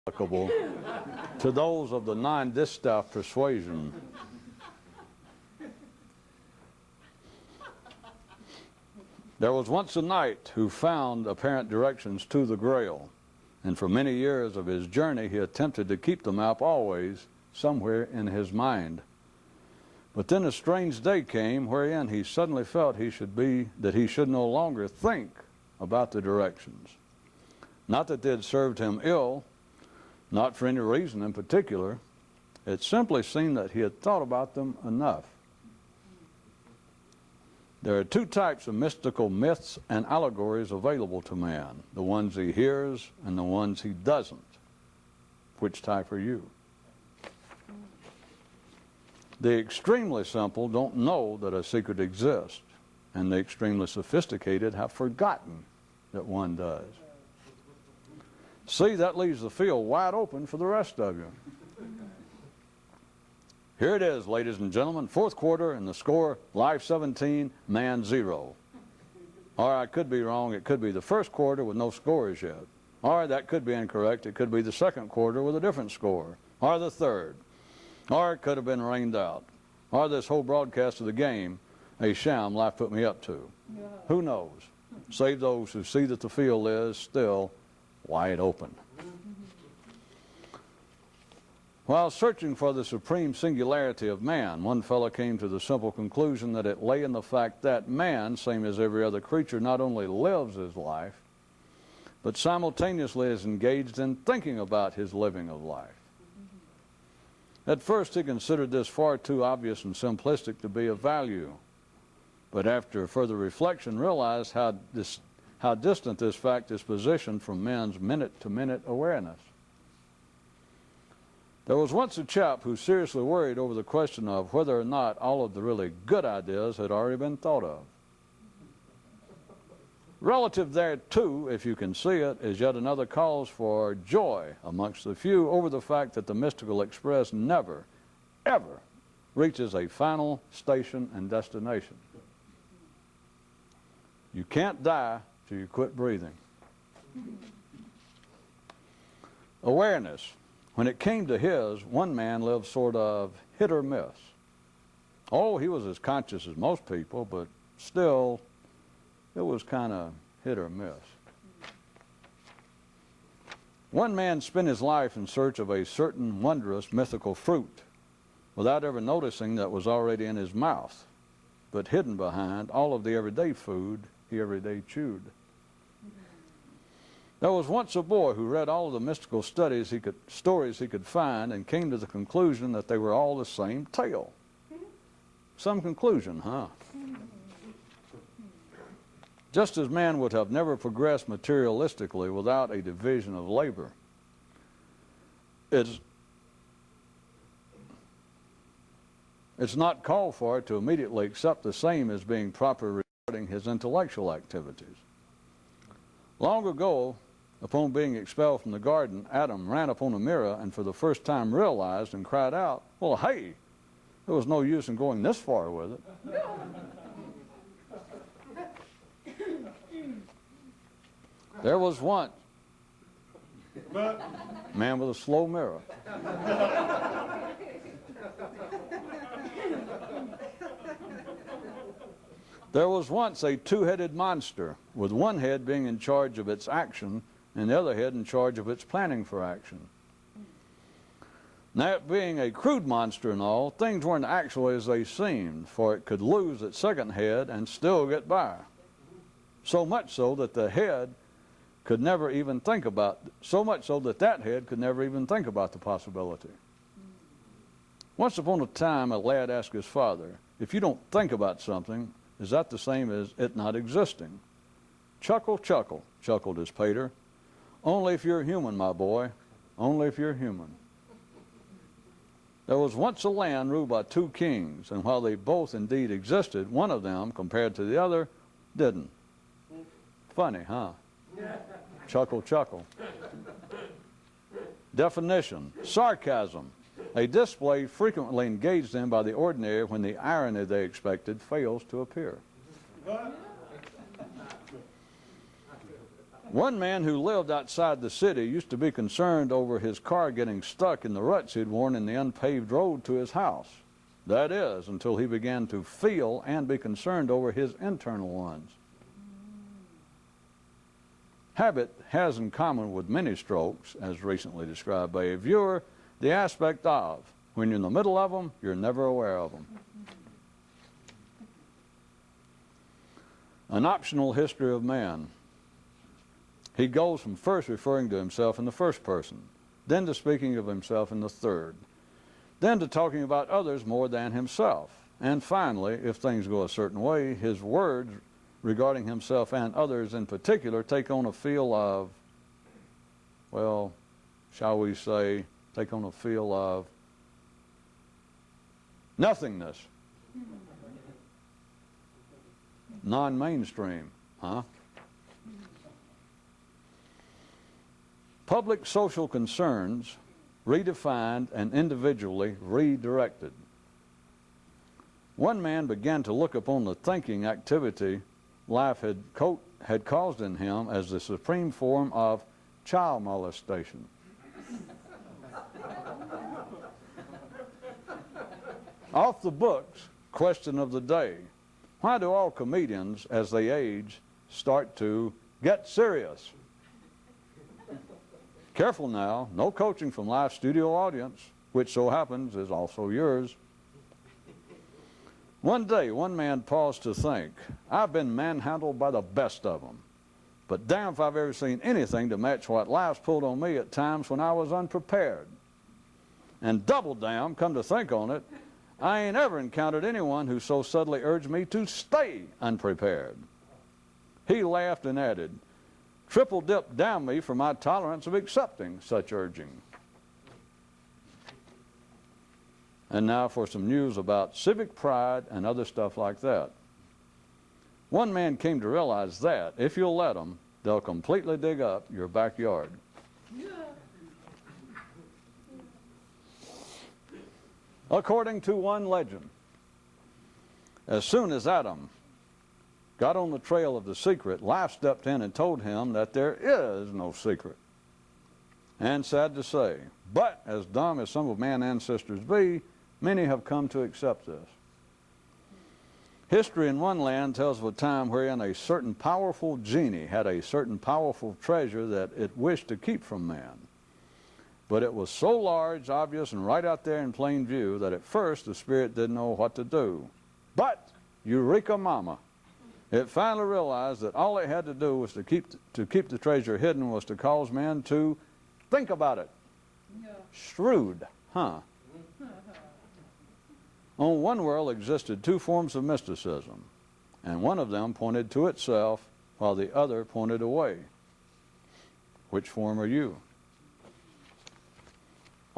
applicable to those of the non-distaff persuasion. There was once a knight who found apparent directions to the Grail, and for many years of his journey he attempted to keep the map always somewhere in his mind. But then a strange day came wherein he suddenly felt he should no longer think about the directions. Not that they had served him ill, not for any reason in particular. It simply seemed that he had thought about them enough. There are two types of mystical myths and allegories available to man, the ones he hears and the ones he doesn't. Which type are you? The extremely simple don't know that a secret exists, and the extremely sophisticated have forgotten that one does. See, that leaves the field wide open for the rest of you. Here it is, ladies and gentlemen, fourth quarter, and the score, Life 17, Man 0. All right, I could be wrong. It could be the first quarter with no scores yet. All right, that could be incorrect. It could be the second quarter with a different score, or the third. Or it could have been rained out. Or this whole broadcast of the game, a sham life put me up to. Yeah. Who knows? Save those who see that the field is still wide open. While searching for the supreme singularity of man, one fellow came to the simple conclusion that it lay in the fact that man, same as every other creature, not only lives his life, but simultaneously is engaged in thinking about his living of life. At first he considered this far too obvious and simplistic to be of value, but after further reflection realized how distant this fact is positioned from men's minute-to-minute awareness. There was once a chap who seriously worried over the question of whether or not all of the really good ideas had already been thought of. Relative thereto, if you can see it, is yet another cause for joy amongst the few over the fact that the mystical express never, ever reaches a final station and destination. You can't die till you quit breathing. Awareness. When it came to his, one man lived sort of hit or miss. Oh, he was as conscious as most people, but still, it was kind of hit or miss. One man spent his life in search of a certain wondrous mythical fruit without ever noticing that was already in his mouth, but hidden behind all of the everyday food he every day chewed. There was once a boy who read all of the mystical stories he could find and came to the conclusion that they were all the same tale. Some conclusion, huh? Just as man would have never progressed materialistically without a division of labor, it's not called for to immediately accept the same as being proper regarding his intellectual activities. Long ago, upon being expelled from the garden, Adam ran upon a mirror and for the first time realized and cried out, well, hey, there was no use in going this far with it. There was once man with a slow mirror. There was once a two-headed monster, with one head being in charge of its action and the other head in charge of its planning for action. Now, it being a crude monster and all, things weren't actually as they seemed, for it could lose its second head and still get by. So much so that the head could never even think about, that head could never even think about the possibility. Once upon a time, a lad asked his father, if you don't think about something, is that the same as it not existing? Chuckle, chuckle, chuckled his pater. Only if you're human, my boy, only if you're human. There was once a land ruled by two kings, and while they both indeed existed, one of them, compared to the other, didn't. Funny, huh? Chuckle, chuckle. Definition, sarcasm, a display frequently engaged in by the ordinary when the irony they expected fails to appear. One man who lived outside the city used to be concerned over his car getting stuck in the ruts he'd worn in the unpaved road to his house. That is, until he began to feel and be concerned over his internal ones. Habit has in common with many strokes, as recently described by a viewer, the aspect of, when you're in the middle of them, you're never aware of them. An optional history of man. He goes from first referring to himself in the first person, then to speaking of himself in the third, then to talking about others more than himself, and finally, if things go a certain way, his words regarding himself and others in particular take on a feel of, well, shall we say, take on a feel of nothingness. Non-mainstream, huh? Public social concerns redefined and individually redirected. One man began to look upon the thinking activity life had caused in him as the supreme form of child molestation. Off the books, question of the day. Why do all comedians, as they age, start to get serious? Careful now, no coaching from live studio audience, which so happens is also yours. One day, one man paused to think, I've been manhandled by the best of them, but damn if I've ever seen anything to match what life's pulled on me at times when I was unprepared. And double damn, come to think on it, I ain't ever encountered anyone who so suddenly urged me to stay unprepared. He laughed and added, triple dip down me for my tolerance of accepting such urging. And now for some news about civic pride and other stuff like that. One man came to realize that, if you'll let them, they'll completely dig up your backyard. According to one legend, as soon as Adam got on the trail of the secret, life stepped in and told him that there is no secret. And sad to say, but as dumb as some of man's ancestors be, many have come to accept this. History in one land tells of a time wherein a certain powerful genie had a certain powerful treasure that it wished to keep from man. But it was so large, obvious, and right out there in plain view that at first the spirit didn't know what to do. But, Eureka Mama, it finally realized that all it had to do was to keep the treasure hidden was to cause men to think about it. Yeah. Shrewd, huh? On one world existed two forms of mysticism, and one of them pointed to itself while the other pointed away. Which form are you?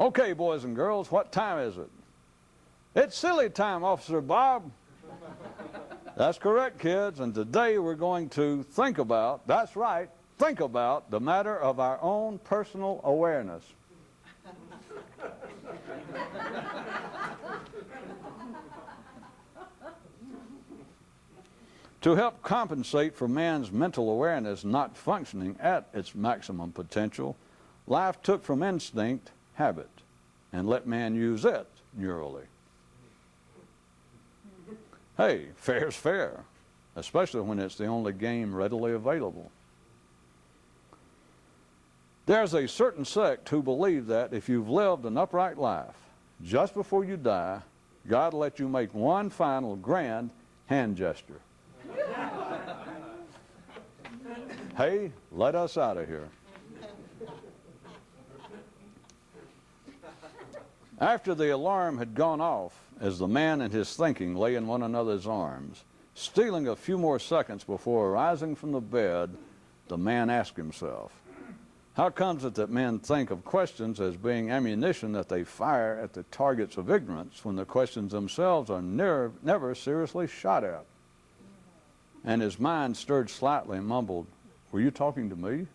Okay, boys and girls, what time is it? It's silly time, Officer Bob. That's correct, kids, and today we're going to think about, that's right, think about the matter of our own personal awareness. To help compensate for man's mental awareness not functioning at its maximum potential, life took from instinct habit and let man use it neurally. Hey, fair's fair, especially when it's the only game readily available. There's a certain sect who believe that if you've lived an upright life, just before you die, God will let you make one final grand hand gesture. Hey, let us out of here. After the alarm had gone off, as the man and his thinking lay in one another's arms, stealing a few more seconds before rising from the bed, the man asked himself, how comes it that men think of questions as being ammunition that they fire at the targets of ignorance when the questions themselves are never seriously shot at? And his mind stirred slightly and mumbled, were you talking to me?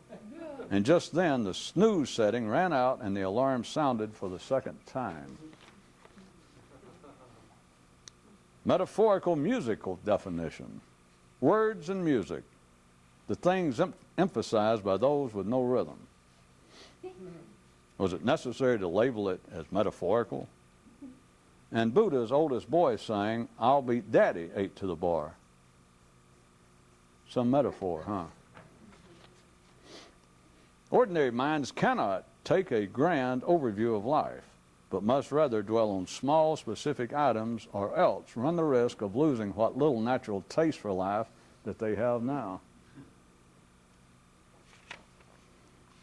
And just then the snooze setting ran out and the alarm sounded for the second time. Metaphorical musical definition. Words and music. the things emphasized by those with no rhythm? Was it necessary to label it as metaphorical? And Buddha's oldest boy sang, "I'll beat Daddy 8 to the bar." Some metaphor, huh? Ordinary minds cannot take a grand overview of life, but must rather dwell on small, specific items, or else run the risk of losing what little natural taste for life that they have now.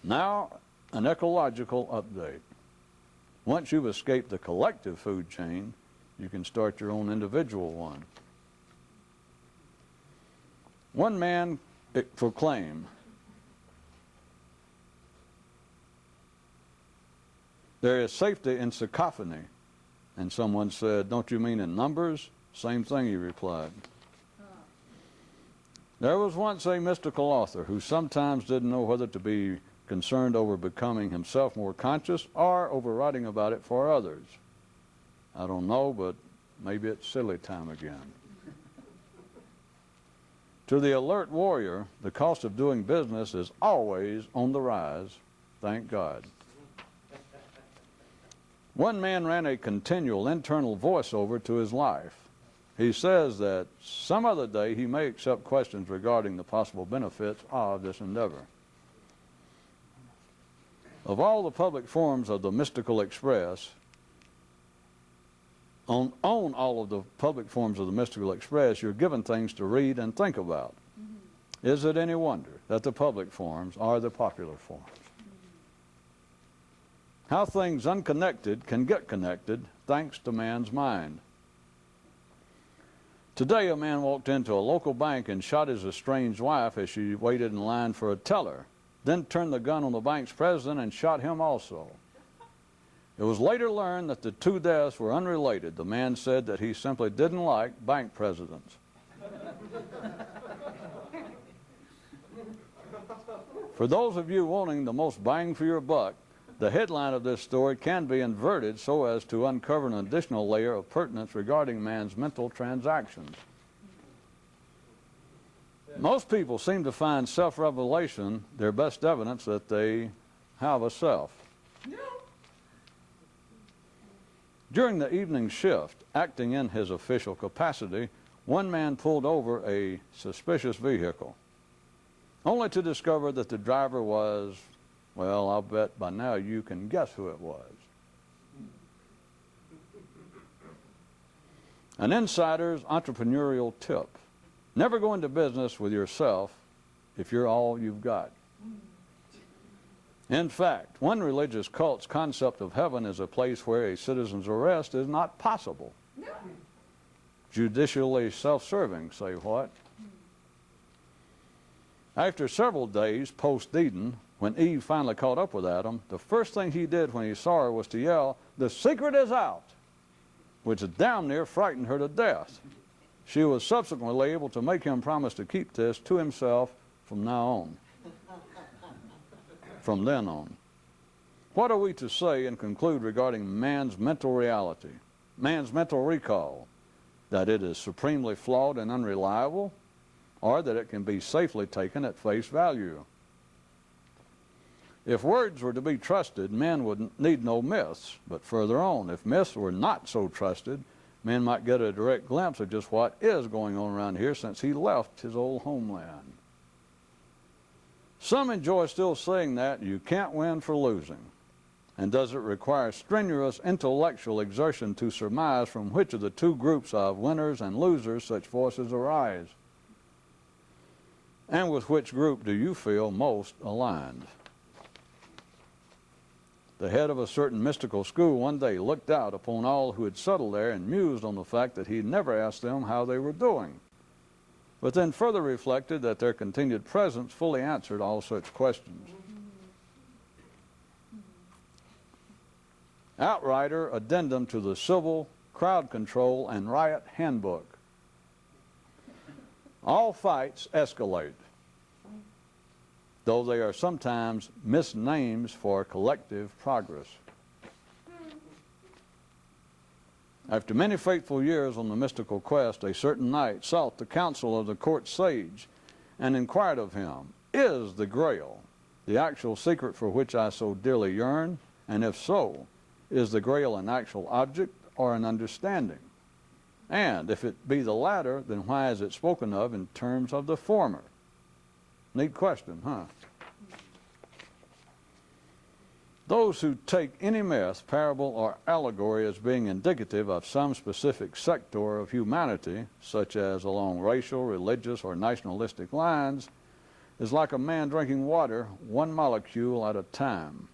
Now, an ecological update. Once you've escaped the collective food chain, you can start your own individual one. One man proclaimed, "There is safety in cacophony." And someone said, "Don't you mean in numbers?" "Same thing," he replied. There was once a mystical author who sometimes didn't know whether to be concerned over becoming himself more conscious or over writing about it for others. I don't know, but maybe it's silly time again. To the alert warrior, the cost of doing business is always on the rise, thank God. One man ran a continual internal voiceover to his life. He says that some other day he may accept questions regarding the possible benefits of this endeavor. Of all the public forms of the mystical express, on all of the public forms of the mystical express, you're given things to read and think about. Is it any wonder that the public forms are the popular forms? How things unconnected can get connected thanks to man's mind. Today, a man walked into a local bank and shot his estranged wife as she waited in line for a teller, then turned the gun on the bank's president and shot him also. It was later learned that the two deaths were unrelated. The man said that he simply didn't like bank presidents. For those of you wanting the most bang for your buck, the headline of this story can be inverted so as to uncover an additional layer of pertinence regarding man's mental transactions. Most people seem to find self-revelation their best evidence that they have a self. During the evening shift, acting in his official capacity, one man pulled over a suspicious vehicle, only to discover that the driver was, well, I'll bet by now you can guess who it was. An insider's entrepreneurial tip: never go into business with yourself if you're all you've got. In fact, one religious cult's concept of heaven is a place where a citizen's arrest is not possible. No. Judicially self-serving, say what? After several days post-Eden, when Eve finally caught up with Adam, the first thing he did when he saw her was to yell, "The secret is out," which damn near frightened her to death. She was subsequently able to make him promise to keep this to himself from now on. From then on. What are we to say and conclude regarding man's mental reality, man's mental recall? That it is supremely flawed and unreliable, or that it can be safely taken at face value? If words were to be trusted, men would need no myths. But further on, if myths were not so trusted, men might get a direct glimpse of just what is going on around here since he left his old homeland. Some enjoy still saying that you can't win for losing. And does it require strenuous intellectual exertion to surmise from which of the two groups of winners and losers such voices arise? And with which group do you feel most aligned? The head of a certain mystical school one day looked out upon all who had settled there and mused on the fact that he never asked them how they were doing, but then further reflected that their continued presence fully answered all such questions. Outrider addendum to the Civil, Crowd Control, and Riot Handbook. All fights escalate, though they are sometimes misnames for collective progress. After many fateful years on the mystical quest, a certain knight sought the counsel of the court sage and inquired of him, "Is the Grail the actual secret for which I so dearly yearn? And if so, is the Grail an actual object or an understanding? And if it be the latter, then why is it spoken of in terms of the former?" Neat question, huh? Those who take any myth, parable, or allegory as being indicative of some specific sector of humanity, such as along racial, religious, or nationalistic lines, is like a man drinking water one molecule at a time.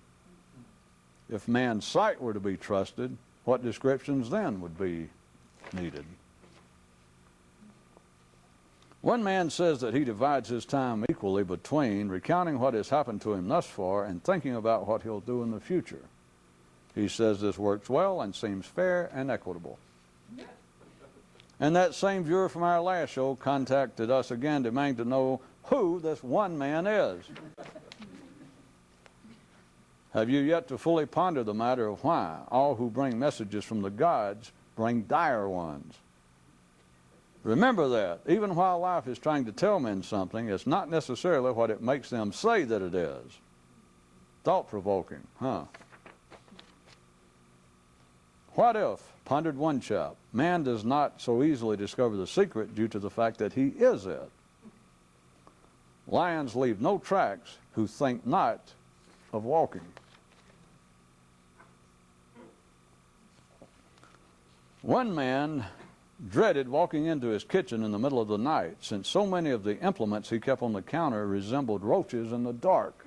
If man's sight were to be trusted, what descriptions then would be needed? One man says that he divides his time equally between recounting what has happened to him thus far and thinking about what he'll do in the future. He says this works well and seems fair and equitable. And that same viewer from our last show contacted us again demanding to know who this one man is. Have you yet to fully ponder the matter of why all who bring messages from the gods bring dire ones? Remember that, even while life is trying to tell men something, it's not necessarily what it makes them say that it is. Thought-provoking, huh? What if, pondered one chap, man does not so easily discover the secret due to the fact that he is it? Lions leave no tracks who think not of walking. One man dreaded walking into his kitchen in the middle of the night, since so many of the implements he kept on the counter resembled roaches in the dark.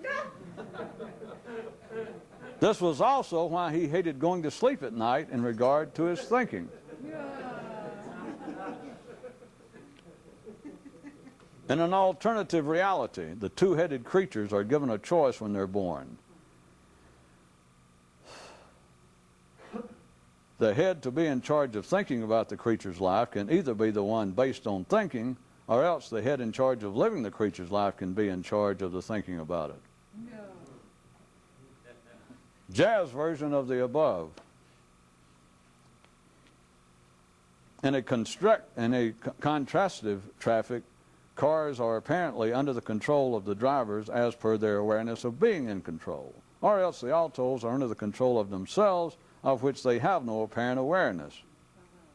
This was also why he hated going to sleep at night in regard to his thinking. In an alternative reality, the two-headed creatures are given a choice when they're born. The head to be in charge of thinking about the creature's life can either be the one based on thinking, or else the head in charge of living the creature's life can be in charge of the thinking about it. No. Jazz version of the above. In a contrastive traffic, cars are apparently under the control of the drivers as per their awareness of being in control, or else the autos are under the control of themselves, of which they have no apparent awareness.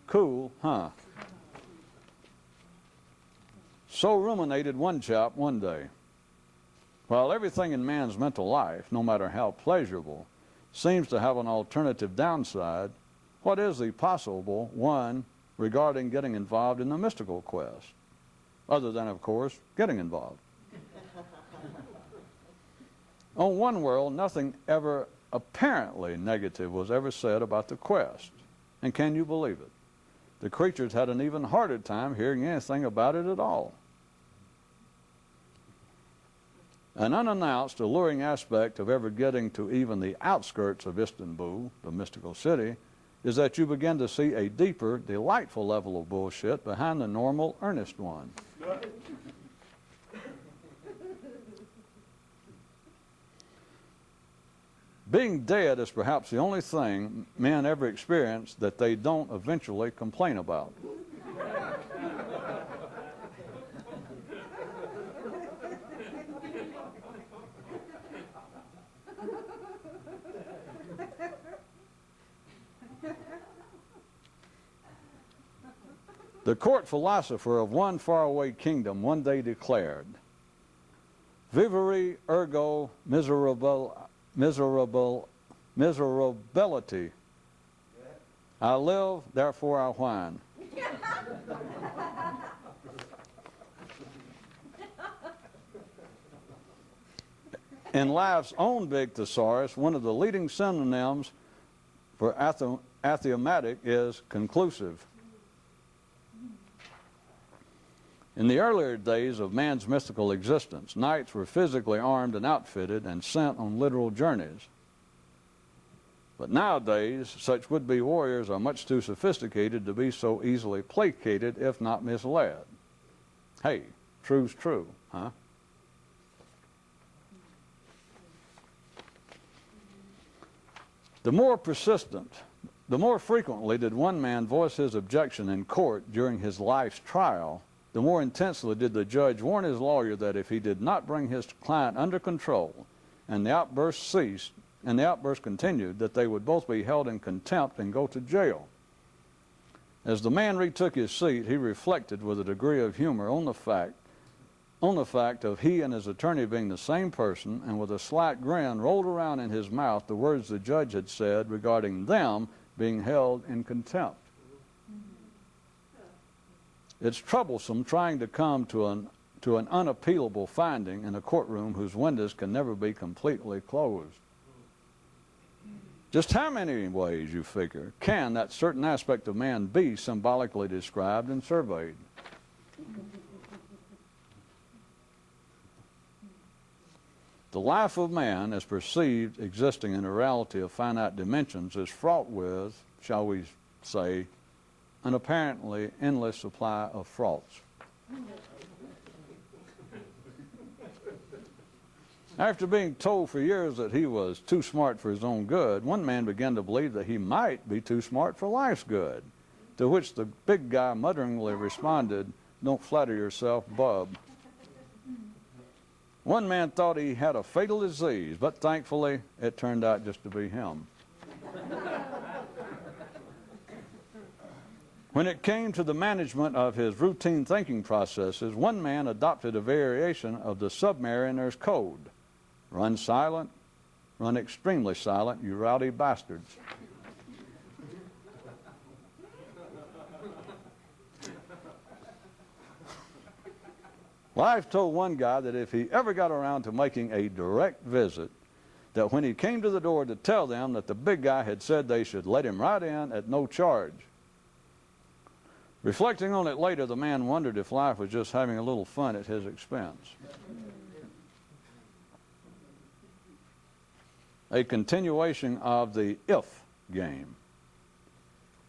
Cool, huh? So ruminated one chap one day. While everything in man's mental life, no matter how pleasurable, seems to have an alternative downside, what is the possible one regarding getting involved in the mystical quest? Other than, of course, getting involved. On one world, nothing ever apparently negative was ever said about the quest. And can you believe it? The creatures had an even harder time hearing anything about it at all. An unannounced, alluring aspect of ever getting to even the outskirts of Istanbul, the mystical city, is that you begin to see a deeper, delightful level of bullshit behind the normal, earnest one. Being dead is perhaps the only thing men ever experience that they don't eventually complain about. The court philosopher of one faraway kingdom one day declared, "Vivere ergo miserability. I live, therefore I whine." In life's own big thesaurus, one of the leading synonyms for athematic is conclusive. In the earlier days of man's mystical existence, knights were physically armed and outfitted and sent on literal journeys. But nowadays, such would-be warriors are much too sophisticated to be so easily placated, if not misled. Hey, true's true, huh? The more persistent, the more frequently did one man voice his objection in court during his life's trial, the more intensely did the judge warn his lawyer that if he did not bring his client under control and the outburst ceased, and the outburst continued, that they would both be held in contempt and go to jail. As the man retook his seat, he reflected with a degree of humor on the fact of he and his attorney being the same person, and with a slight grin rolled around in his mouth the words the judge had said regarding them being held in contempt. It's troublesome trying to come to an unappealable finding in a courtroom whose windows can never be completely closed. Just how many ways, you figure, can that certain aspect of man be symbolically described and surveyed? The life of man, as perceived existing in a reality of finite dimensions, is fraught with, shall we say, an apparently endless supply of fraughts. After being told for years that he was too smart for his own good, one man began to believe that he might be too smart for life's good, to which the big guy mutteringly responded, "Don't flatter yourself, bub." One man thought he had a fatal disease, but thankfully it turned out just to be him. When it came to the management of his routine thinking processes, one man adopted a variation of the submariner's code. Run silent, run extremely silent, you rowdy bastards. Life told one guy that if he ever got around to making a direct visit, that when he came to the door to tell them that the big guy had said they should let him right in at no charge. Reflecting on it later, the man wondered if life was just having a little fun at his expense. A continuation of the if game.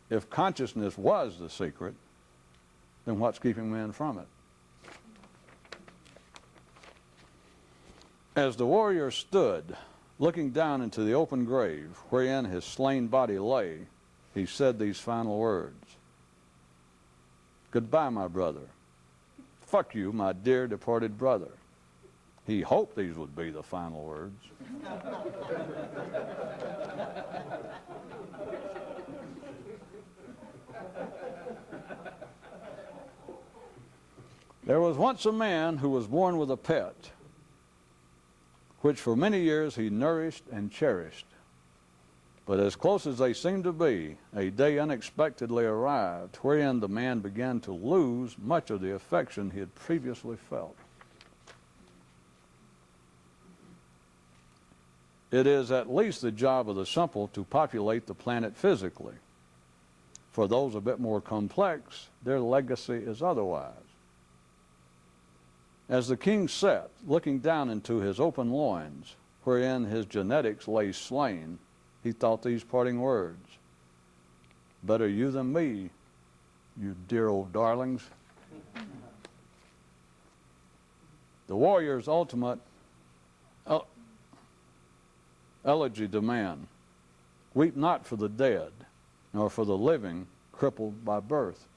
If consciousness was the secret, then what's keeping men from it? As the warrior stood, looking down into the open grave wherein his slain body lay, he said these final words. "Goodbye, my brother. Fuck you, my dear departed brother." He hoped these would be the final words. There was once a man who was born with a pet, which for many years he nourished and cherished. But as close as they seemed to be, a day unexpectedly arrived wherein the man began to lose much of the affection he had previously felt. It is at least the job of the simple to populate the planet physically. For those a bit more complex, their legacy is otherwise. As the king sat, looking down into his open loins, wherein his genetics lay slain, he thought these parting words. "Better you than me, you dear old darlings." The warrior's ultimate elegy to man. Weep not for the dead, nor for the living crippled by birth.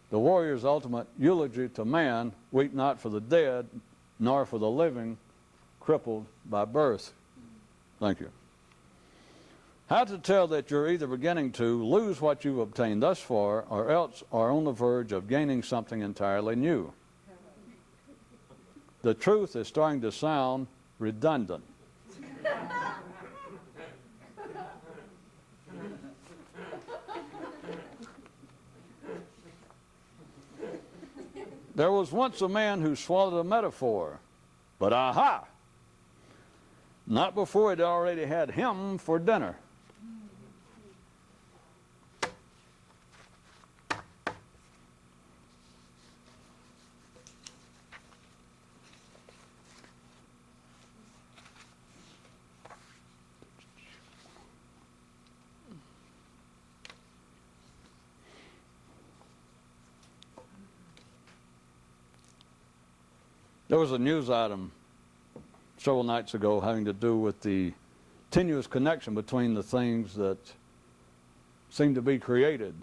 The warrior's ultimate eulogy to man, weep not for the dead, nor for the living crippled by birth. Thank you. How to tell that you're either beginning to lose what you've obtained thus far, or else are on the verge of gaining something entirely new. The truth is starting to sound redundant. There was once a man who swallowed a metaphor, but aha! Not before he'd already had him for dinner. There was a news item several nights ago having to do with the tenuous connection between the things that seem to be created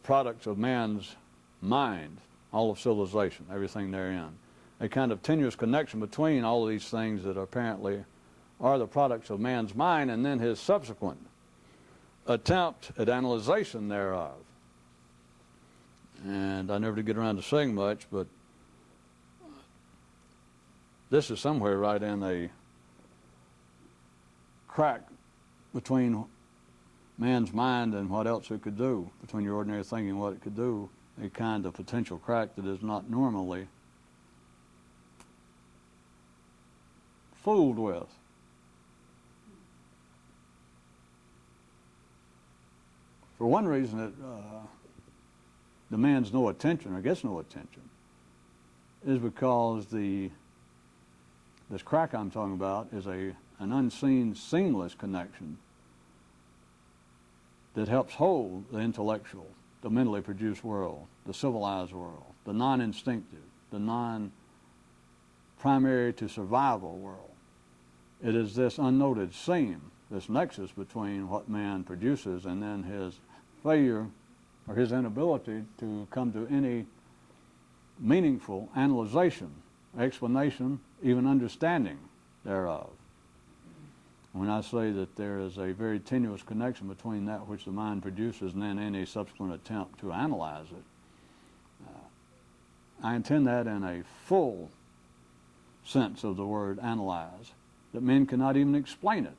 products of man's mind, all of civilization, everything therein. A kind of tenuous connection between all of these things that apparently are the products of man's mind, and then his subsequent attempt at analyzation thereof. And I never did get around to saying much, but this is somewhere right in a crack between man's mind and what else it could do, between your ordinary thinking and what it could do, a kind of potential crack that is not normally fooled with. For one reason, it demands no attention or gets no attention is because this crack I'm talking about is an unseen, seamless connection that helps hold the intellectual, the mentally produced world, the civilized world, the non-instinctive, the non-primary to survival world. It is this unnoted seam, this nexus between what man produces and then his failure or his inability to come to any meaningful analyzation, explanation, even understanding thereof. When I say that there is a very tenuous connection between that which the mind produces and then any subsequent attempt to analyze it, I intend that in a full sense of the word analyze, that men cannot even explain it.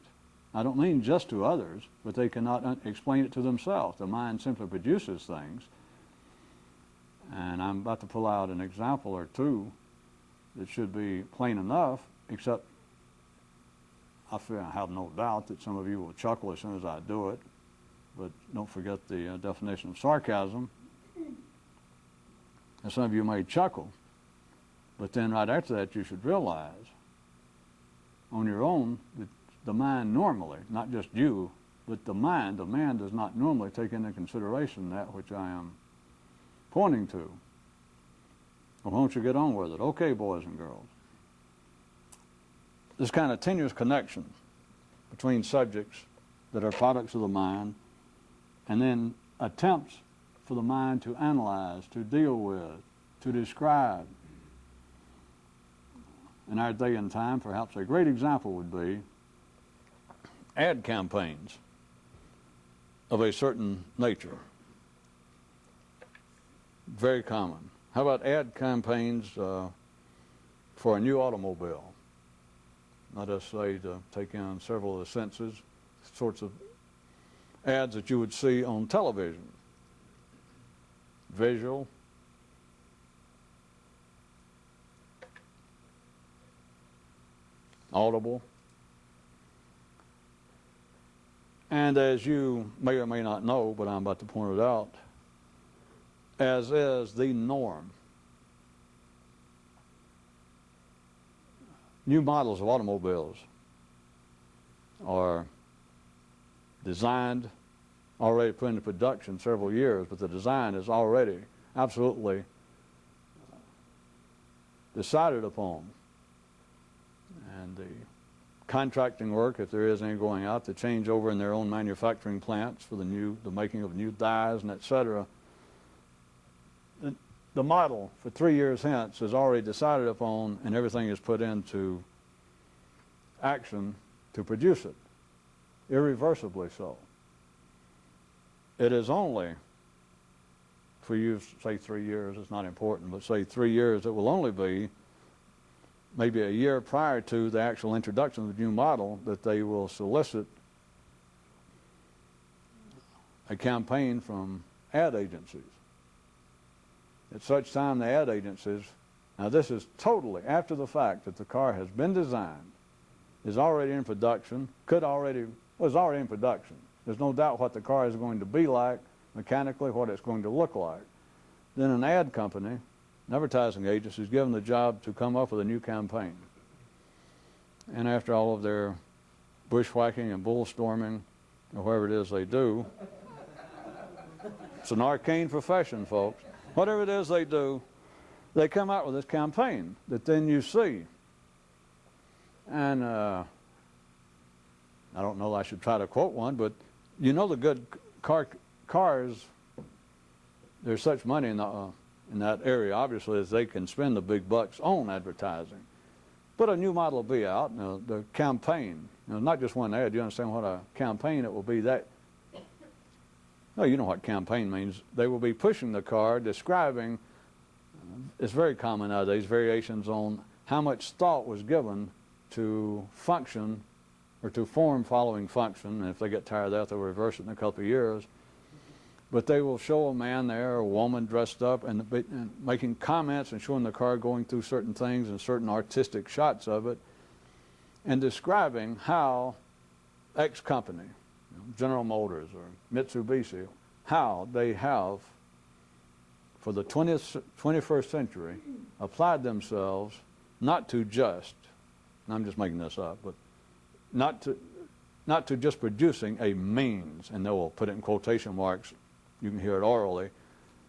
I don't mean just to others, but they cannot explain it to themselves. The mind simply produces things. And I'm about to pull out an example or two that should be plain enough, except I have no doubt that some of you will chuckle as soon as I do it, but don't forget the definition of sarcasm. And some of you may chuckle, but then right after that you should realize on your own that the mind normally, not just you, but the man does not normally take into consideration that which I am pointing to. Well, won't you get on with it? Okay, boys and girls. This kind of tenuous connection between subjects that are products of the mind and then attempts for the mind to analyze, to deal with, to describe. In our day and time, perhaps a great example would be ad campaigns of a certain nature. Very common. How about ad campaigns for a new automobile? Let us say, to take in several of the senses, sorts of ads that you would see on television. Visual, audible, and as you may or may not know, but I'm about to point it out, as is the norm, new models of automobiles are designed, already put into production several years, but the design is already absolutely decided upon. And the contracting work, if there is any going out, to change over in their own manufacturing plants for the making of new dies and etc. The model for 3 years hence is already decided upon, and everything is put into action to produce it, irreversibly so. It is only, for you, say 3 years, it's not important, but say 3 years, it will only be maybe a year prior to the actual introduction of the new model that they will solicit a campaign from ad agencies. At such time, the ad agencies, now this is totally after the fact that the car has been designed, is already in production, was already in production. There's no doubt what the car is going to be like, mechanically, what it's going to look like. Then an ad company, an advertising agency, is given the job to come up with a new campaign. And after all of their bushwhacking and bullstorming, or whatever it is they do, it's an arcane profession, folks. Whatever it is they do, they come out with this campaign that then you see. And I don't know, I should try to quote one, but you know the good cars there's such money in that area, obviously, as they can spend the big bucks on advertising. But a new model will be out, the campaign, not just one ad. You understand what a campaign it will be? That, no, you know what campaign means. They will be pushing the car, describing, it's very common nowadays, variations on how much thought was given to function or to form following function. And if they get tired of that, they'll reverse it in a couple of years. But they will show a man there, or a woman dressed up, and making comments and showing the car going through certain things and certain artistic shots of it, and describing how X company, General Motors or Mitsubishi, how they have, for the 21st century, applied themselves not to just, and I'm just making this up, but not to just producing a means, and they will put it in quotation marks, you can hear it orally,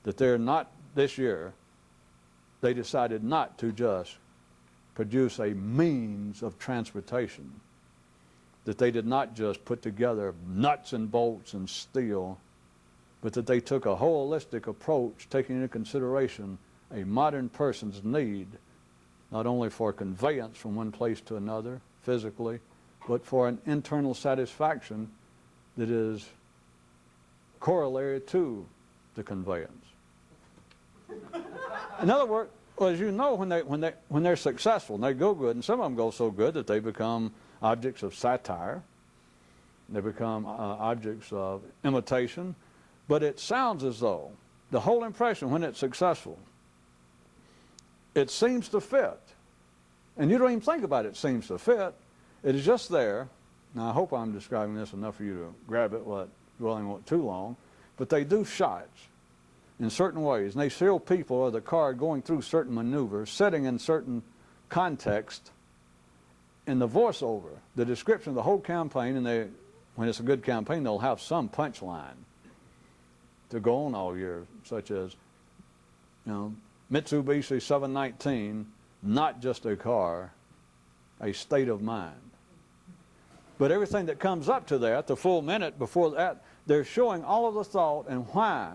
that they're not, this year, they decided not to just produce a means of transportation, that they did not just put together nuts and bolts and steel, but that they took a holistic approach, taking into consideration a modern person's need, not only for conveyance from one place to another, physically, but for an internal satisfaction that is corollary to the conveyance. In other words, well, as you know, when they're successful and they go good, and some of them go so good that they become objects of satire, they become objects of imitation, but it sounds as though the whole impression when it's successful, it seems to fit, and you don't even think about it seems to fit. It is just there. Now I hope I'm describing this enough for you to grab it without dwelling on it too long, but they do shots in certain ways, and they show people or the car going through certain maneuvers, sitting in certain context, in the voiceover, the description of the whole campaign, and when it's a good campaign, they'll have some punchline to go on all year, such as, Mitsubishi 719, not just a car, a state of mind. But everything that comes up to that, the full minute before that, they're showing all of the thought and why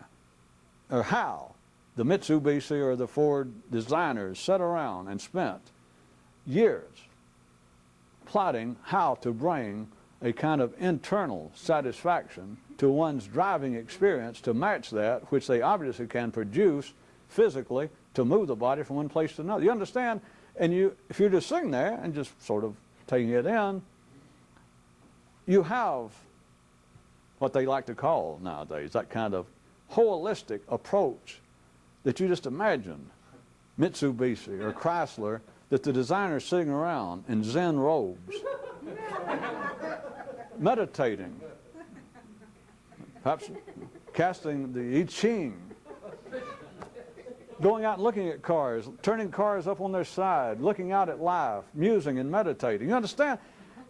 or how the Mitsubishi or the Ford designers sat around and spent years plotting how to bring a kind of internal satisfaction to one's driving experience to match that which they obviously can produce physically to move the body from one place to another. You understand? And if you're just sitting there and just sort of taking it in, you have what they like to call nowadays that kind of holistic approach that you just imagine Mitsubishi or Chrysler, that the designer's sitting around in Zen robes, meditating, perhaps casting the I Ching, going out and looking at cars, turning cars up on their side, looking out at life, musing and meditating. You understand?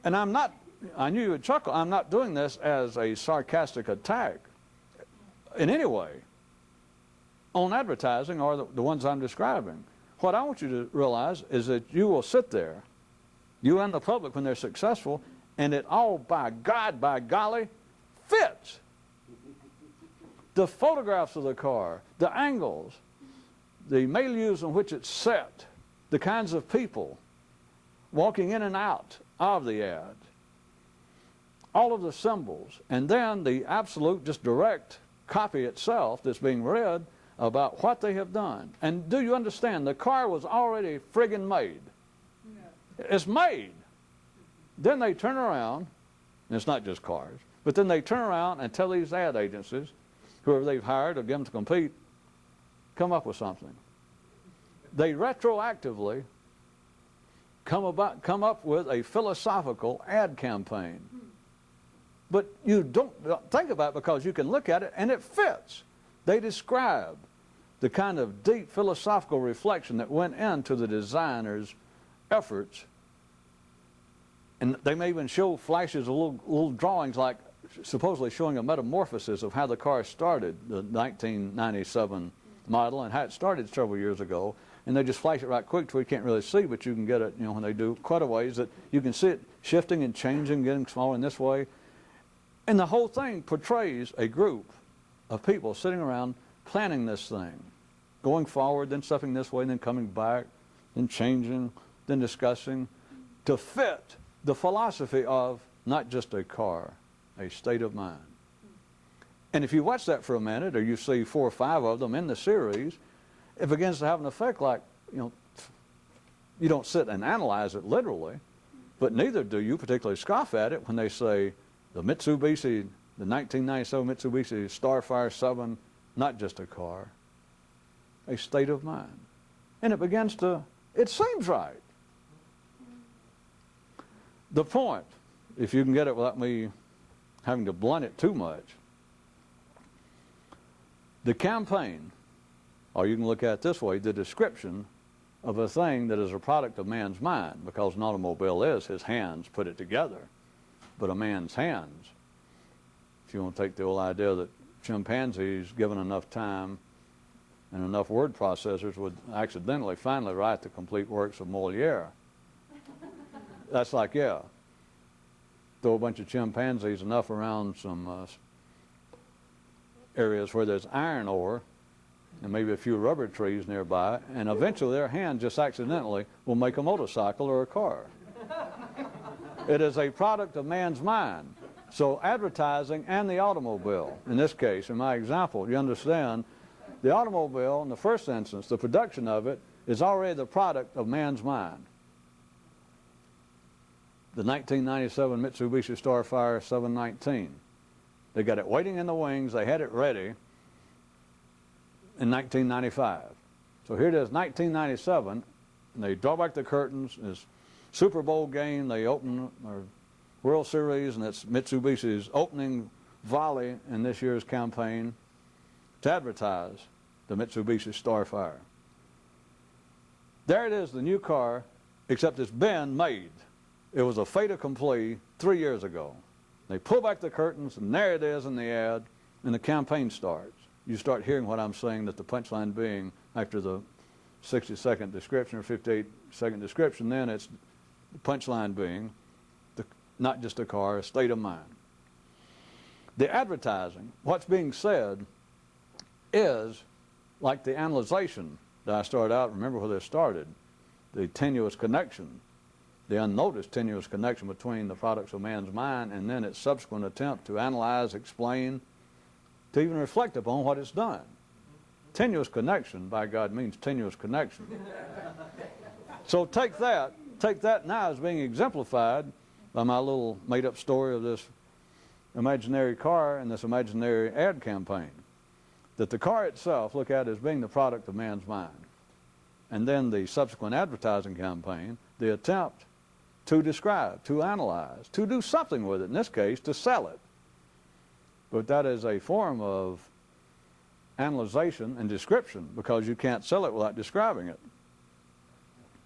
And I knew you would chuckle. I'm not doing this as a sarcastic attack in any way on advertising or the ones I'm describing. What I want you to realize is that you will sit there, you and the public, when they're successful, and it all, by God, by golly, fits. The photographs of the car, the angles, the milieus in which it's set, the kinds of people walking in and out of the ad, all of the symbols, and then the absolute, just direct copy itself that's being read about what they have done. And do you understand, the car was already friggin' made. Yeah. It's made. Then they turn around, and it's not just cars, but then they turn around and tell these ad agencies, whoever they've hired or get them to compete, come up with something. They retroactively come up with a philosophical ad campaign. But you don't think about it because you can look at it and it fits. They describe the kind of deep philosophical reflection that went into the designer's efforts. And they may even show flashes of little drawings, like supposedly showing a metamorphosis of how the car started, the 1997 model, and how it started several years ago. And they just flash it right quick so you can't really see, but you can get it, when they do cutaways, that you can see it shifting and changing, getting smaller in this way. And the whole thing portrays a group of people sitting around planning this thing, going forward, then stepping this way, then coming back, then changing, then discussing, to fit the philosophy of not just a car, a state of mind. And if you watch that for a minute, or you see 4 or 5 of them in the series, it begins to have an effect like, you don't sit and analyze it literally, but neither do you particularly scoff at it when they say the 1997 Mitsubishi Starfire 7, not just a car, a state of mind. And it begins to, it seems right. The point, if you can get it without me having to blunt it too much, the campaign, or you can look at it this way, the description of a thing that is a product of man's mind, because an automobile is, his hands put it together, but a man's hands, if you want to take the old idea that chimpanzees, given enough time and enough word processors, would accidentally finally write the complete works of Moliere. That's like, yeah, throw a bunch of chimpanzees enough around some areas where there's iron ore, and maybe a few rubber trees nearby, and eventually their hand just accidentally will make a motorcycle or a car. It is a product of man's mind. So advertising and the automobile, in this case, in my example, you understand, the automobile, in the first instance, the production of it, is already the product of man's mind. The 1997 Mitsubishi Starfire 719. They got it waiting in the wings, they had it ready in 1995. So here it is, 1997, and they draw back the curtains, it's Super Bowl game, they open our World Series, and it's Mitsubishi's opening volley in this year's campaign to advertise the Mitsubishi Starfire. There it is, the new car, except it's been made. It was a fait accompli 3 years ago. They pull back the curtains, and there it is in the ad, and the campaign starts. You start hearing what I'm saying, that the punchline being, after the 60-second description or 58-second description, then it's the punchline being, not just a car, a state of mind. The advertising, what's being said, is like the analyzation that I started out, remember where this started, the tenuous connection, the unnoticed tenuous connection between the products of man's mind and then its subsequent attempt to analyze, explain, to even reflect upon what it's done. Tenuous connection, by God, means tenuous connection. So take that now as being exemplified by my little made-up story of this imaginary car and this imaginary ad campaign. That the car itself, look at it as being the product of man's mind. And then the subsequent advertising campaign, the attempt to describe, to analyze, to do something with it, in this case, to sell it. But that is a form of analyzation and description, because you can't sell it without describing it.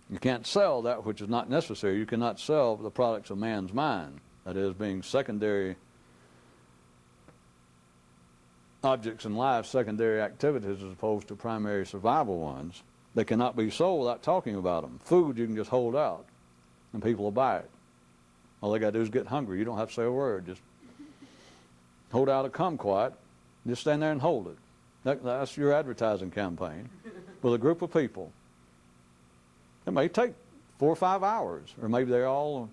You can't sell that which is not necessary. You cannot sell the products of man's mind, that is, being secondary objects in life, secondary activities as opposed to primary survival ones. They cannot be sold without talking about them. Food you can just hold out, and people will buy it. All they got to do is get hungry. You don't have to say a word. Just hold out a kumquat. Just stand there and hold it. That's your advertising campaign with a group of people. It may take 4 or 5 hours, or maybe they're all,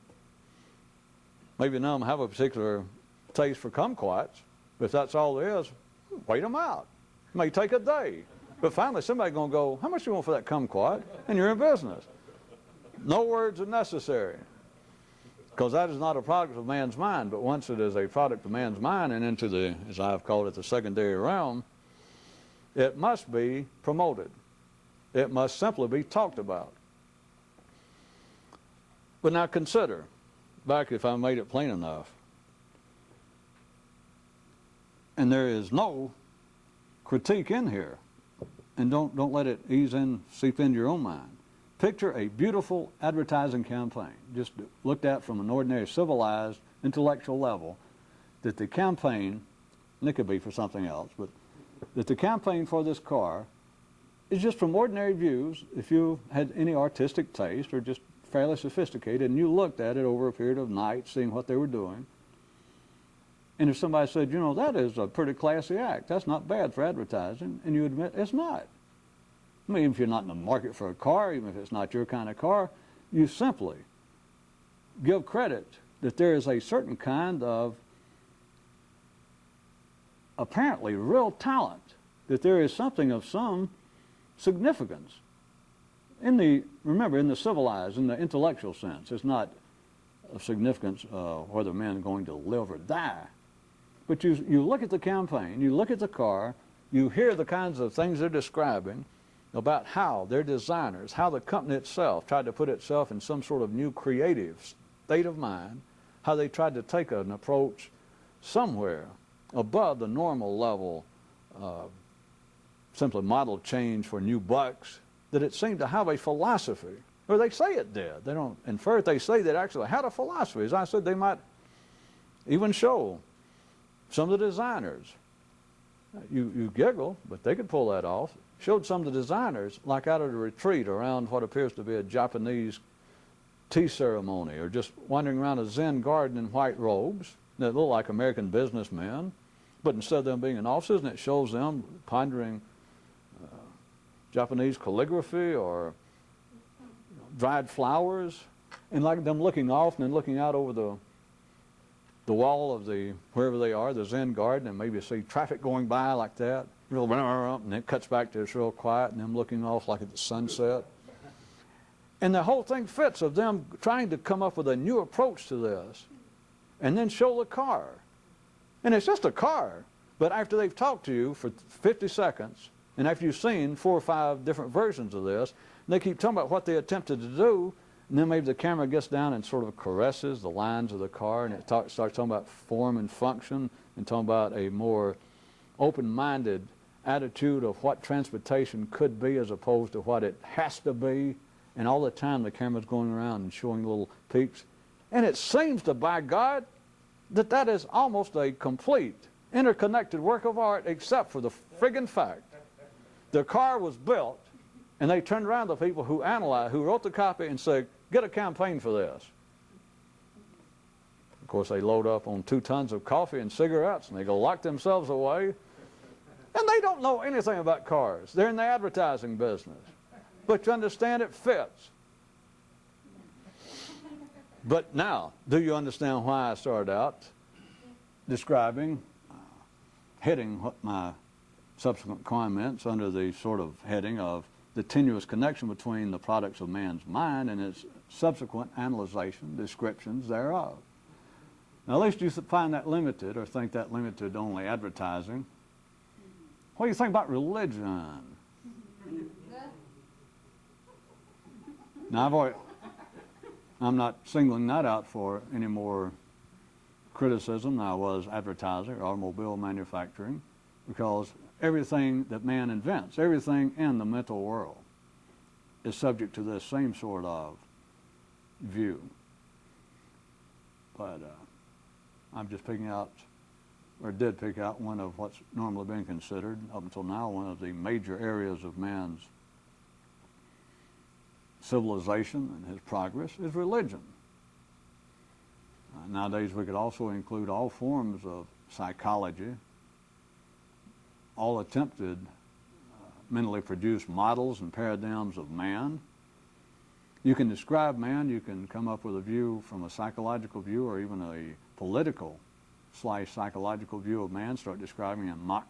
maybe none of them have a particular taste for kumquats, but if that's all there is, wait them out. It may take a day, but finally somebody's going to go, how much do you want for that kumquat? And you're in business. No words are necessary, because that is not a product of man's mind, but once it is a product of man's mind and into the, as I've called it, the secondary realm, it must be promoted. It must simply be talked about. But now consider, back if I made it plain enough, and there is no critique in here, and don't let it ease in, seep into your own mind. Picture a beautiful advertising campaign, just looked at from an ordinary civilized intellectual level, that the campaign, and it could be for something else, but that the campaign for this car is just from ordinary views, if you had any artistic taste or just fairly sophisticated, and you looked at it over a period of nights, seeing what they were doing, And if somebody said, you know, that is a pretty classy act, that's not bad for advertising, and you admit it's not. I mean, if you're not in the market for a car, even if it's not your kind of car, you simply give credit that there is a certain kind of apparently real talent, that there is something of some significance. Remember, in the civilized, in the intellectual sense, it's not of significance whether men are going to live or die. But you look at the campaign, you look at the car, you hear the kinds of things they're describing about how their designers, how the company itself tried to put itself in some sort of new creative state of mind, how they tried to take an approach somewhere above the normal level, simply model change for new bucks, that it seemed to have a philosophy. Or they say it did. They don't infer it. They say that it actually had a philosophy. As I said, they might even show some of the designers. You giggle, but they could pull that off. Showed some of the designers, like out at a retreat around what appears to be a Japanese tea ceremony, or just wandering around a Zen garden in white robes that look like American businessmen, but instead of them being in offices, and it shows them pondering Japanese calligraphy or dried flowers, and like them looking off and then looking out over the wall of wherever they are, the Zen garden, and maybe see traffic going by like that, and it cuts back to it's real quiet, and them looking off like at the sunset. And the whole thing fits of them trying to come up with a new approach to this, and then show the car. And it's just a car, but after they've talked to you for 50 seconds, and after you've seen 4 or 5 different versions of this, and they keep talking about what they attempted to do, and then maybe the camera gets down and sort of caresses the lines of the car, and it starts talking about form and function, and talking about a more open-minded attitude of what transportation could be as opposed to what it has to be. And all the time the camera's going around and showing little peaks. And it seems to, by God, that is almost a complete, interconnected work of art, except for the friggin' fact the car was built, and they turned around to the people who wrote the copy and said, get a campaign for this. Of course, they load up on 2 tons of coffee and cigarettes, and they go lock themselves away. And they don't know anything about cars. They're in the advertising business. But you understand it fits. But now, do you understand why I started out describing, heading what my subsequent comments under the sort of heading of the tenuous connection between the products of man's mind and its subsequent analyzation, descriptions thereof? Now, at least you find that limited, or think that limited to only advertising. What do you think about religion? Now, I'm not singling that out for any more criticism than I was advertising or automobile manufacturing, because everything that man invents, everything in the mental world, is subject to this same sort of view. But I'm just picking out, or did pick out, one of what's normally been considered, up until now, one of the major areas of man's civilization and his progress is religion. Nowadays we could also include all forms of psychology, all attempted mentally produced models and paradigms of man. You can describe man, you can come up with a view from a psychological view or even a political / psychological view of man, start describing in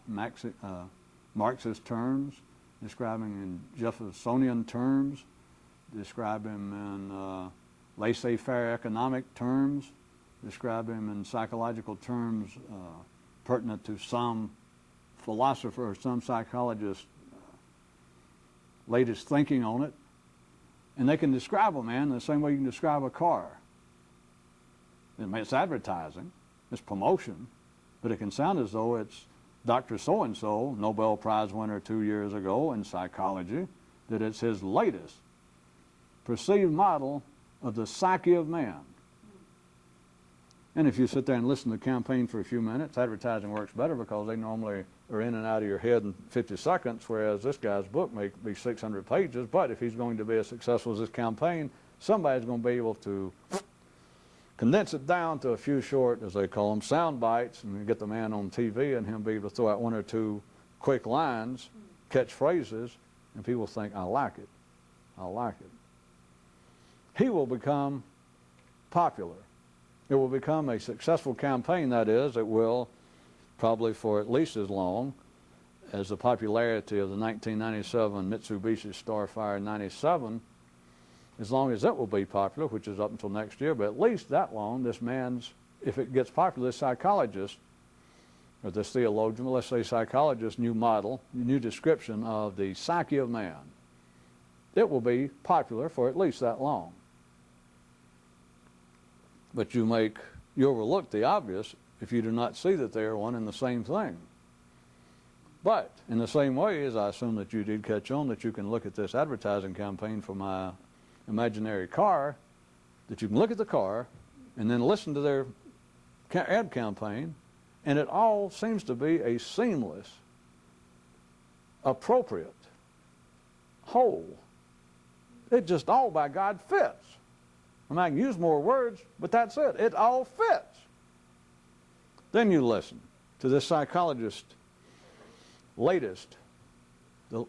Marxist terms, describing in Jeffersonian terms, describe him in laissez-faire economic terms, describe him in psychological terms pertinent to some philosopher or some psychologist latest thinking on it. And they can describe a man the same way you can describe a car. It's advertising, it's promotion, but it can sound as though it's Dr. So-and-so, Nobel Prize winner 2 years ago in psychology, that it's his latest perceived model of the psyche of man. And if you sit there and listen to the campaign for a few minutes, advertising works better because they normally are in and out of your head in 50 seconds, whereas this guy's book may be 600 pages, but if he's going to be as successful as this campaign, somebody's going to be able to condense it down to a few short, as they call them, sound bites, and you get the man on TV and him be able to throw out one or two quick lines, catchphrases, and people think, I like it. I like it. He will become popular. It will become a successful campaign, that is. It will, probably for at least as long as the popularity of the 1997 Mitsubishi Starfire 97, as long as it will be popular, which is up until next year, but at least that long, this man's, if it gets popular, this psychologist, or this theologian, let's say psychologist, new model, new description of the psyche of man, it will be popular for at least that long. But you overlook the obvious if you do not see that they are one and the same thing. But in the same way, as I assume that you did catch on, that you can look at this advertising campaign for my imaginary car, that you can look at the car and then listen to their ad campaign, and it all seems to be a seamless, appropriate whole. It just all by God fits. I mean, I can use more words, but that's it. It all fits. Then you listen to this psychologist's latest, the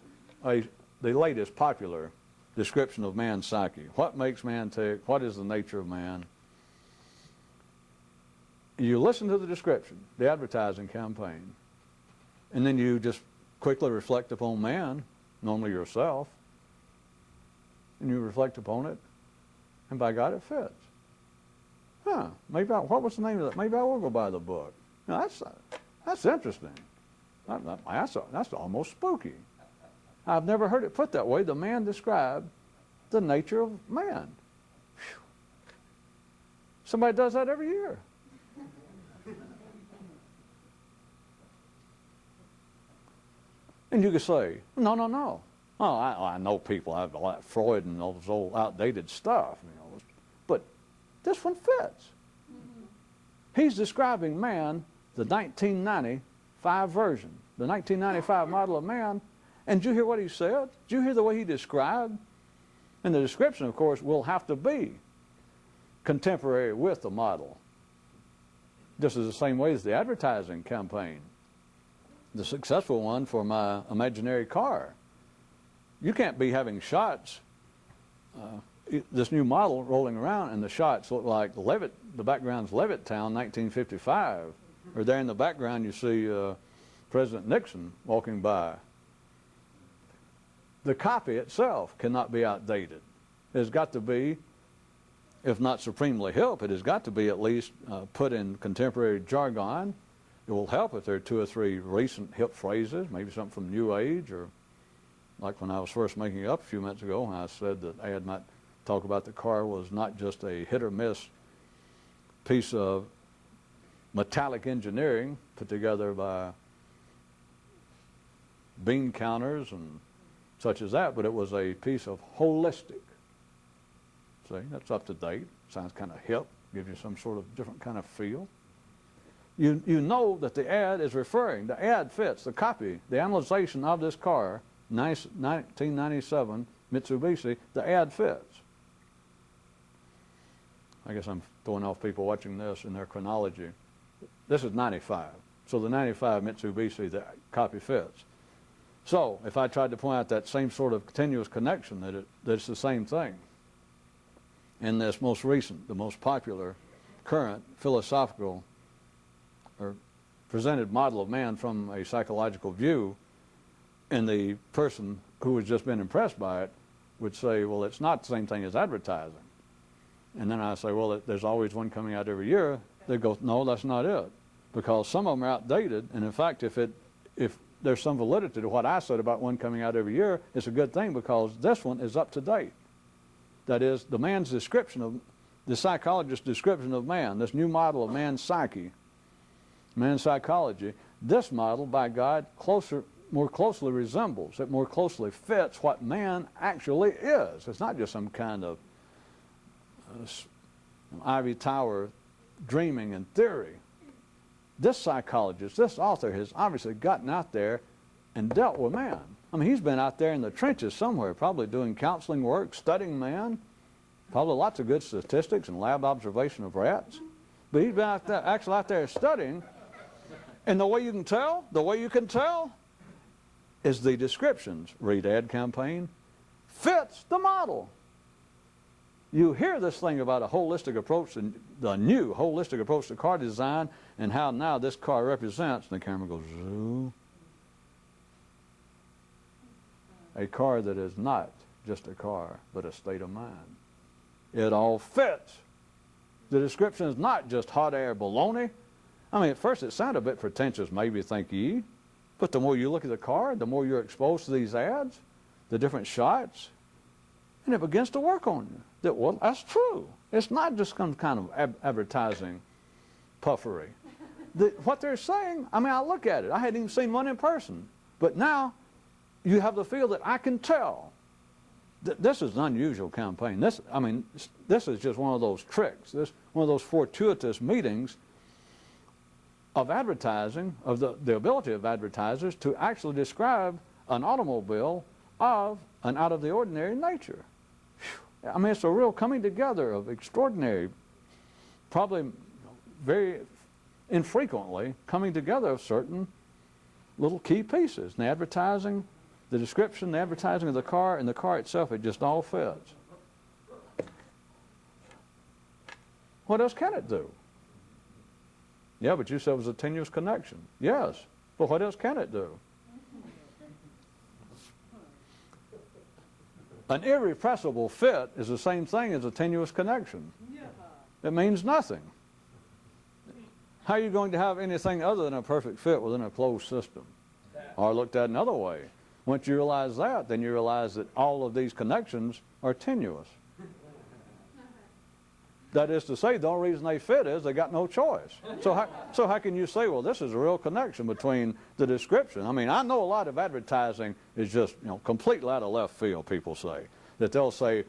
latest popular description of man's psyche. What makes man tick? What is the nature of man? You listen to the description, the advertising campaign, and then you just quickly reflect upon man, normally yourself, and you reflect upon it, and by God it fits. What was the name of that? Maybe I will go buy the book. Now, that's interesting. That's almost spooky. I've never heard it put that way. The man described the nature of man. Whew. Somebody does that every year. And you could say, no. Oh, I know people. I like Freud and all this old outdated stuff. But this one fits. He's describing man, the 1995 version, the 1995 model of man. And did you hear what he said? Did you hear the way he described? And the description, of course, will have to be contemporary with the model. Just as the same way as the advertising campaign, the successful one for my imaginary car. You can't be having shots, this new model rolling around, and the shots look like the background's Levittown, 1955. Or there in the background you see President Nixon walking by. The copy itself cannot be outdated. It has got to be, if not supremely hip, it has got to be at least put in contemporary jargon. It will help if there are 2 or 3 recent hip phrases, maybe something from New Age, or like when I was first making it up a few minutes ago, when I said that I had not talked about the car was not just a hit or miss piece of metallic engineering put together by bean counters and such as that, but it was a piece of holistic. See, that's up to date. Sounds kind of hip, gives you some sort of different kind of feel. You know that the ad is referring, the ad fits, the copy, the analyzation of this car, 1997 Mitsubishi, the ad fits. I guess I'm throwing off people watching this in their chronology. This is 95. So the 95 Mitsubishi, the copy fits. So if I tried to point out that same sort of continuous connection, that it's the same thing. In this most recent, the most popular, current, philosophical, or presented model of man from a psychological view, and the person who has just been impressed by it would say, well, it's not the same thing as advertising. And then I say, well, there's always one coming out every year. They go, no, that's not it. Because some of them are outdated, and in fact, if there's some validity to what I said about one coming out every year, it's a good thing because this one is up to date. That is, the man's description of, the psychologist's description of man, this new model of man's psyche, man's psychology, this model, by God, more closely resembles, it more closely fits what man actually is. It's not just some kind of Ivy Tower dreaming and theory. This psychologist, this author has obviously gotten out there and dealt with man. I mean, he's been out there in the trenches somewhere, probably doing counseling work, studying man, Probably lots of good statistics and lab observation of rats. But he's been actually out there studying. And the way you can tell is the descriptions. Read ad campaign. Fits the model. You hear this thing about a holistic approach, the new holistic approach to car design, and how now this car represents, and the camera goes, zoo. A car that is not just a car, but a state of mind. It all fits. The description is not just hot air baloney. I mean, at first it sounded a bit pretentious, maybe, think ye. But the more you look at the car, the more you're exposed to these ads, the different shots, and it begins to work on you. That, well, that's true. It's not just some kind of advertising puffery. What they're saying, I mean, I look at it. I hadn't even seen one in person. But now you have the feel that I can tell. This is an unusual campaign. This is just one of those tricks. One of those fortuitous meetings of advertising, of the ability of advertisers to actually describe an automobile of an out-of-the-ordinary nature. Whew. I mean, it's a real coming together of extraordinary, probably very infrequently coming together of certain little key pieces. And the advertising, the description, the advertising of the car, and the car itself, it just all fits. What else can it do? Yeah, but you said it was a tenuous connection. Yes, but what else can it do? An irrepressible fit is the same thing as a tenuous connection. It means nothing. How are you going to have anything other than a perfect fit within a closed system? Or looked at another way. Once you realize that, then you realize that all of these connections are tenuous. That is to say, the only reason they fit is they got no choice. So how can you say, well, this is a real connection between the description? I mean, I know a lot of advertising is just, completely out of left field, people say. That they'll say,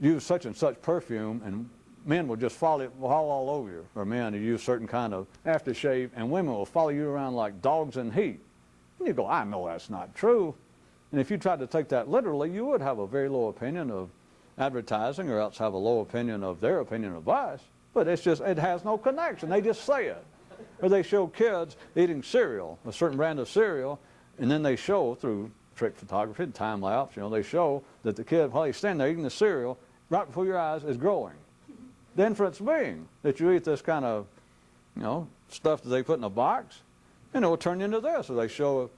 use such and such perfume, and men will just fall all over you. Or men who use certain kind of aftershave, and women will follow you around like dogs in heat. And you go, I know that's not true. And if you tried to take that literally, you would have a very low opinion of advertising, or else have a low opinion of their opinion of us. But it's just, it has no connection. They just say it. Or they show kids eating cereal, a certain brand of cereal, and then they show through trick photography, time lapse, they show that the kid, while he's standing there eating the cereal, right before your eyes is growing. The inference being that you eat this kind of, stuff that they put in a box, and it will turn into this. Or they show,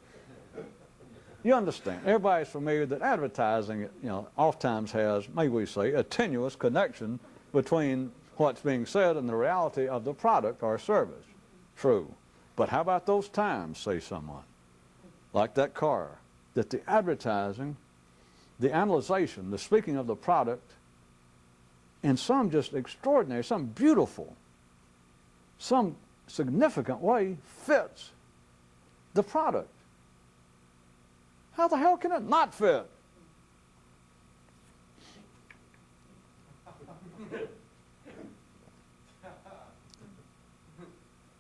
you understand. Everybody's familiar that advertising, oftentimes has, maybe we say, a tenuous connection between what's being said and the reality of the product or service. True. But how about those times, say someone, like that car, that the advertising, the analyzation, the speaking of the product, in some just extraordinary, some beautiful, some significant way fits the product. How the hell can it not fit?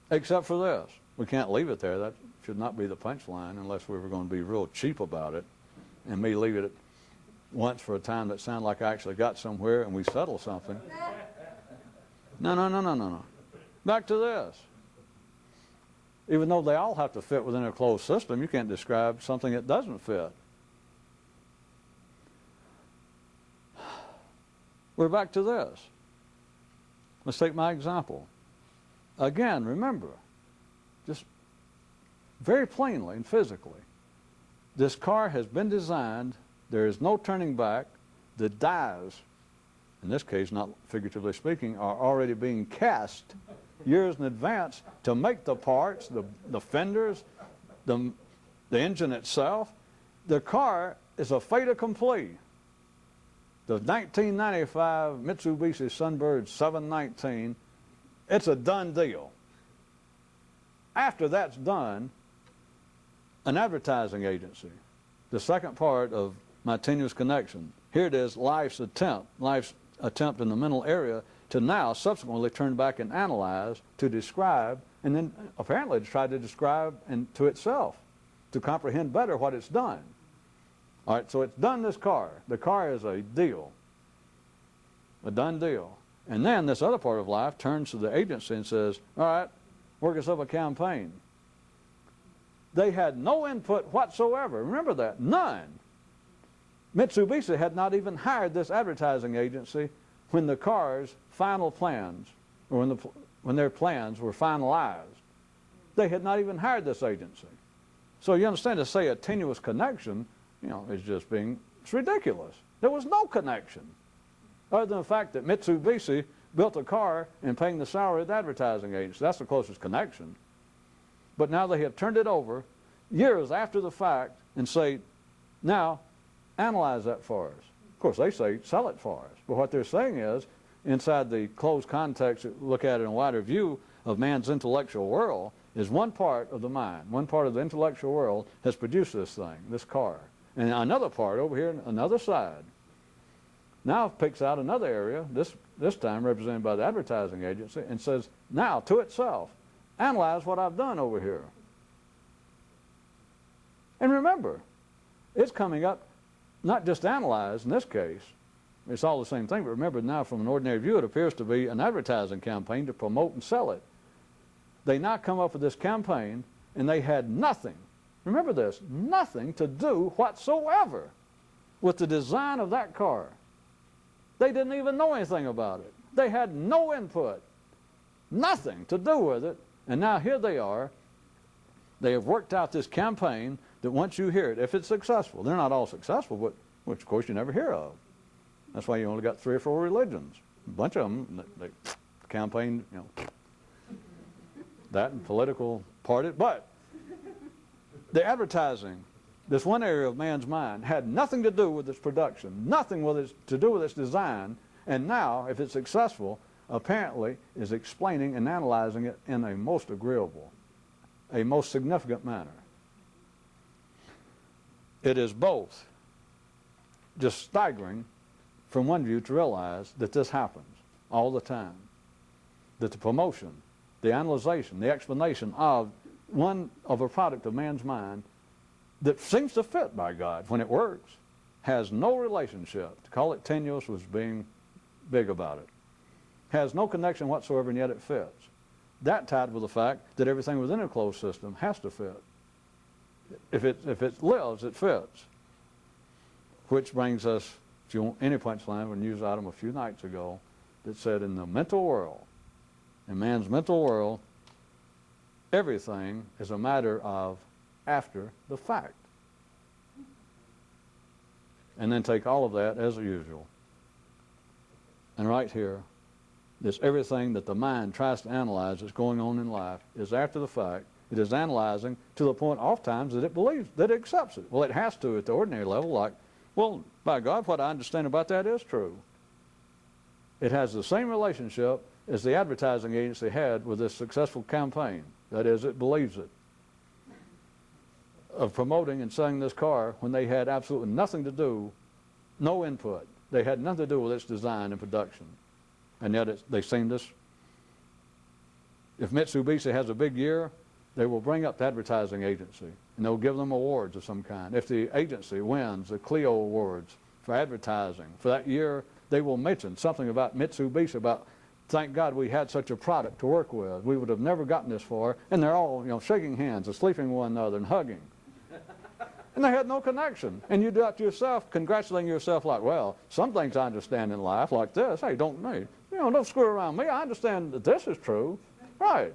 Except for this. We can't leave it there. That should not be the punchline unless we were going to be real cheap about it and me leave it once for a time that sounded like I actually got somewhere and we settled something. No. Back to this. Even though they all have to fit within a closed system, you can't describe something that doesn't fit. We're back to this. Let's take my example. Again, remember, just very plainly and physically, this car has been designed, there is no turning back, the dies, in this case, not figuratively speaking, are already being cast years in advance to make the parts, the fenders, the engine itself. The car is a fait accompli. The 1995 Mitsubishi Sunbird 719, it's a done deal. After that's done, an advertising agency, the second part of my tenuous connection, here it is, life's attempt in the mental area to now subsequently turn back and analyze, to describe, and then apparently to try to describe to itself, to comprehend better what it's done. All right, so it's done this car. The car is a deal, a done deal. And then this other part of life turns to the agency and says, all right, work us up a campaign. They had no input whatsoever. Remember that, none. Mitsubishi had not even hired this advertising agency when the car's final plans, or when their plans were finalized. They had not even hired this agency. So you understand, to say a tenuous connection, is just it's ridiculous. There was no connection, other than the fact that Mitsubishi built a car and paying the salary of the advertising agency. That's the closest connection. But now they have turned it over years after the fact and say, now, analyze that for us. Of course, they say, sell it for us. But what they're saying is, inside the closed context, look at it in a wider view of man's intellectual world, is one part of the mind, one part of the intellectual world has produced this thing, this car. And another part over here, another side, now picks out another area, this time represented by the advertising agency, and says, now, to itself, analyze what I've done over here. And remember, it's coming up, not just analyze in this case, it's all the same thing, but remember now from an ordinary view, it appears to be an advertising campaign to promote and sell it. They now come up with this campaign, and they had nothing, remember this, nothing to do whatsoever with the design of that car. They didn't even know anything about it. They had no input, nothing to do with it, and now here they are. They have worked out this campaign that once you hear it, if it's successful, they're not all successful, but which of course you never hear of. That's why you only got 3 or 4 religions. A bunch of them, they campaign, that and political party. But the advertising, this one area of man's mind, had nothing to do with its production, nothing to do with its design, and now, if it's successful, apparently is explaining and analyzing it in a most agreeable, a most significant manner. It is both just staggering from one view to realize that this happens all the time, that the promotion, the analyzation, the explanation of a product of man's mind that seems to fit by God when it works has no relationship. To call it tenuous was being big about it. Has no connection whatsoever, and yet it fits. That tied with the fact that everything within a closed system has to fit. If it lives, it fits. Which brings us, if you want any punchline, we used an item a few nights ago that said in the mental world, in man's mental world, everything is a matter of after the fact. And then take all of that as usual. And right here, this everything that the mind tries to analyze that's going on in life is after the fact. It is analyzing to the point oftentimes that it believes, that it accepts it. Well, it has to at the ordinary level, like, well, by God, what I understand about that is true. It has the same relationship as the advertising agency had with this successful campaign. That is, it believes it. Of promoting and selling this car when they had absolutely nothing to do, no input. They had nothing to do with its design and production. And yet they seem this. If Mitsubishi has a big year, they will bring up the advertising agency and they'll give them awards of some kind. If the agency wins the Clio Awards for advertising for that year, they will mention something about Mitsubishi, about thank God we had such a product to work with. We would have never gotten this far. And they're all shaking hands and sleeping with one another and hugging. And they had no connection. And you do it to yourself, congratulating yourself like, well, some things I understand in life like this. Hey, don't screw around me. I understand that this is true. Right.